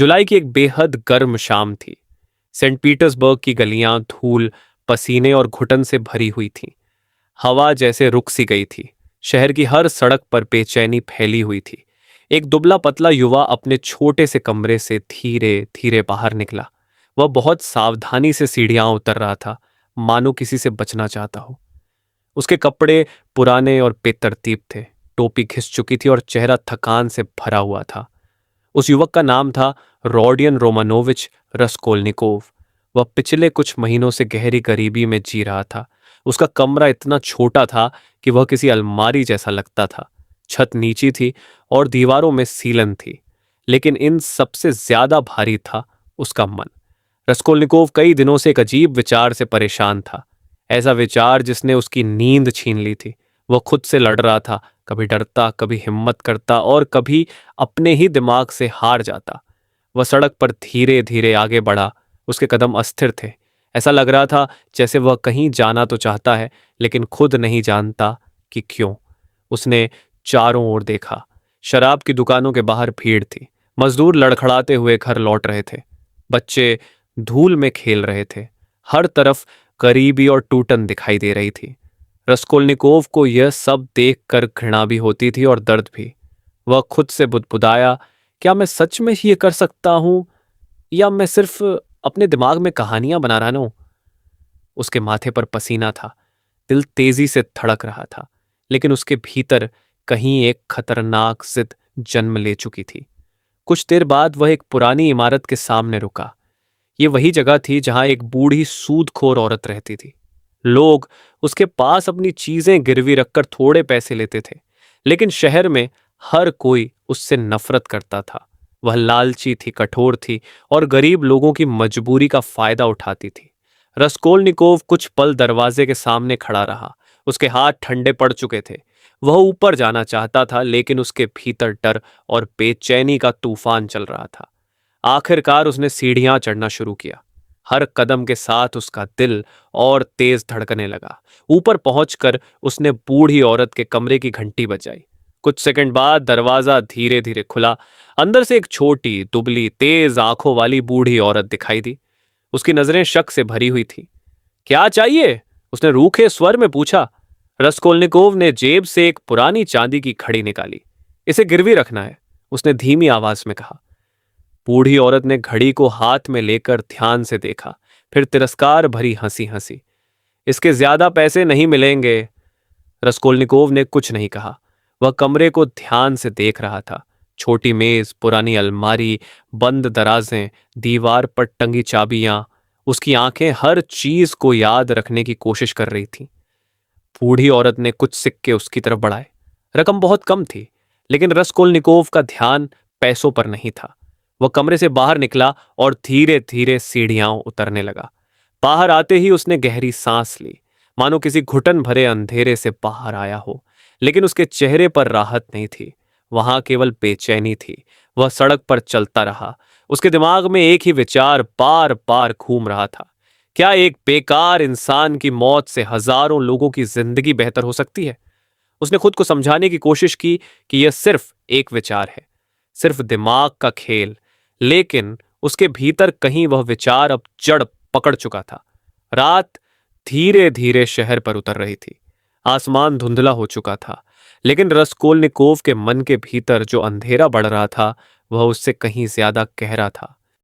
जुलाई की एक बेहद गर्म शाम थी। सेंट पीटर्सबर्ग की गलियां धूल, पसीने और घुटन से भरी हुई थीं। हवा जैसे रुक सी गई थी। शहर की हर सड़क पर बेचैनी फैली हुई थी। एक दुबला पतला युवा अपने छोटे से कमरे से धीरे धीरे बाहर निकला। वह बहुत सावधानी से सीढ़ियां उतर रहा था, मानो किसी से बचना चाहता हो। उसके कपड़े पुराने और बेतरतीब थे, टोपी घिस चुकी थी और चेहरा थकान से भरा हुआ था। उस युवक का नाम था रोडियन रोमानोविच रसकोल्निकोव। वह पिछले कुछ महीनों से गहरी गरीबी में जी रहा था। उसका कमरा इतना छोटा था कि वह किसी अलमारी जैसा लगता था। छत नीची थी और दीवारों में सीलन थी, लेकिन इन सबसे ज्यादा भारी था उसका मन। रसकोल्निकोव कई दिनों से एक अजीब विचार से परेशान था। ऐसा विचार जिसने उसकी नींद छीन ली थी। वह खुद से लड़ रहा था, कभी डरता, कभी हिम्मत करता और कभी अपने ही दिमाग से हार जाता। वह सड़क पर धीरे धीरे आगे बढ़ा। उसके कदम अस्थिर थे। ऐसा लग रहा था जैसे वह कहीं जाना तो चाहता है, लेकिन खुद नहीं जानता कि क्यों। उसने चारों ओर देखा। शराब की दुकानों के बाहर भीड़ थी। मजदूर लड़खड़ाते हुए घर लौट रहे थे। बच्चे धूल में खेल रहे थे। हर तरफ गरीबी और टूटन दिखाई दे रही थी। रसकोल्निकोव को यह सब देखकर घृणा भी होती थी और दर्द भी। वह खुद से बुदबुदाया, क्या मैं सच में ये कर सकता हूं, या मैं सिर्फ अपने दिमाग में कहानियां बना रहा हूं? उसके माथे पर पसीना था। दिल तेजी से धड़क रहा था, लेकिन उसके भीतर कहीं एक खतरनाक जिद जन्म ले चुकी थी। कुछ देर बाद वह एक पुरानी इमारत के सामने रुका। ये वही जगह थी जहां एक बूढ़ी सूदखोर औरत रहती थी। लोग उसके पास अपनी चीजें गिरवी रखकर थोड़े पैसे लेते थे, लेकिन शहर में हर कोई उससे नफरत करता था। वह लालची थी, कठोर थी और गरीब लोगों की मजबूरी का फायदा उठाती थी। रसकोल्निकोव कुछ पल दरवाजे के सामने खड़ा रहा। उसके हाथ ठंडे पड़ चुके थे। वह ऊपर जाना चाहता था, लेकिन उसके भीतर डर और बेचैनी का तूफान चल रहा था। आखिरकार उसने सीढ़ियां चढ़ना शुरू किया। हर कदम के साथ उसका दिल और तेज धड़कने लगा। ऊपर पहुंचकर उसने बूढ़ी औरत के कमरे की घंटी बजाई। कुछ सेकंड बाद दरवाजा धीरे धीरे खुला। अंदर से एक छोटी, दुबली, तेज आंखों वाली बूढ़ी औरत दिखाई दी। उसकी नजरें शक से भरी हुई थी। क्या चाहिए? उसने रूखे स्वर में पूछा। रसकोल्निकोव ने जेब से एक पुरानी चांदी की घड़ी निकाली। इसे गिरवी रखना है, उसने धीमी आवाज में कहा। बूढ़ी औरत ने घड़ी को हाथ में लेकर ध्यान से देखा, फिर तिरस्कार भरी हंसी हंसी। इसके ज्यादा पैसे नहीं मिलेंगे। रसकोल्निकोव ने कुछ नहीं कहा। वह कमरे को ध्यान से देख रहा था। छोटी मेज, पुरानी अलमारी, बंद दराजें, दीवार पर टंगी चाबियां। उसकी आंखें हर चीज को याद रखने की कोशिश कर रही थीं। बूढ़ी औरत ने कुछ सिक्के उसकी तरफ बढ़ाए। रकम बहुत कम थी, लेकिन रसकोल्निकोव का ध्यान पैसों पर नहीं था। वह कमरे से बाहर निकला और धीरे धीरे सीढ़ियां उतरने लगा। बाहर आते ही उसने गहरी सांस ली, मानो किसी घुटन भरे अंधेरे से बाहर आया हो। लेकिन उसके चेहरे पर राहत नहीं थी, वहां केवल बेचैनी थी। वह सड़क पर चलता रहा। उसके दिमाग में एक ही विचार बार बार घूम रहा था। क्या एक बेकार इंसान की मौत से हजारों लोगों की जिंदगी बेहतर हो सकती है? उसने खुद को समझाने की कोशिश की कि यह सिर्फ एक विचार है, सिर्फ दिमाग का खेल। लेकिन उसके भीतर कहीं वह विचार अब जड़ पकड़ चुका था। रात धीरे धीरे शहर पर उतर रही थी। आसमान धुंधला हो चुका था, लेकिन रसकोल्निकोव के मन के भीतर जो अंधेरा बढ़ रहा था, वह उससे कहीं ज्यादा गहरा था।